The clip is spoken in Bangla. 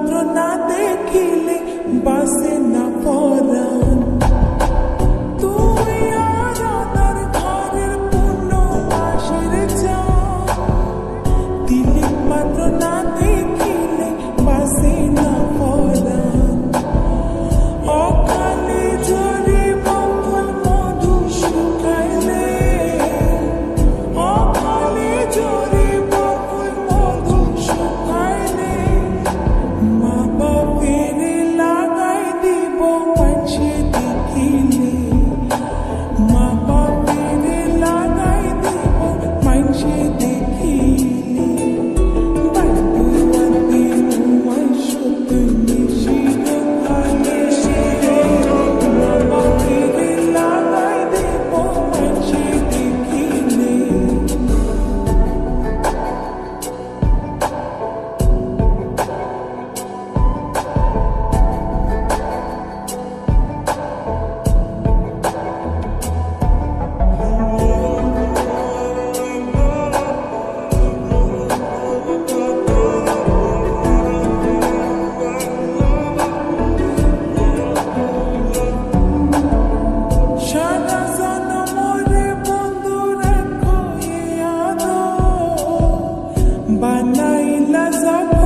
মাত্র না দেখিলে বাসে না পরাণ। তুই আর আমার ঘরের পূর্ণ বাসের চান, দিলে মাত্র না দেখিলে বাসে না পরাণ। অকালে ঝরে বকুল মধু শুকাইলে, অকালে ঝরে বকুল মধু শুকাইলে, মা বাপের লাগাই দিব পাছে দেখিলে, মা বাপের লাগাই দিব পাছে দেখিলে। বাড়বো বাড়বে তোমার স্বপ্নে চিরকালে, মা বাপের লাগাই দিব পাছে দেখিলে। সারা জনমরে বন্ধু রাখো এ আদর, বানাইলা জগৎ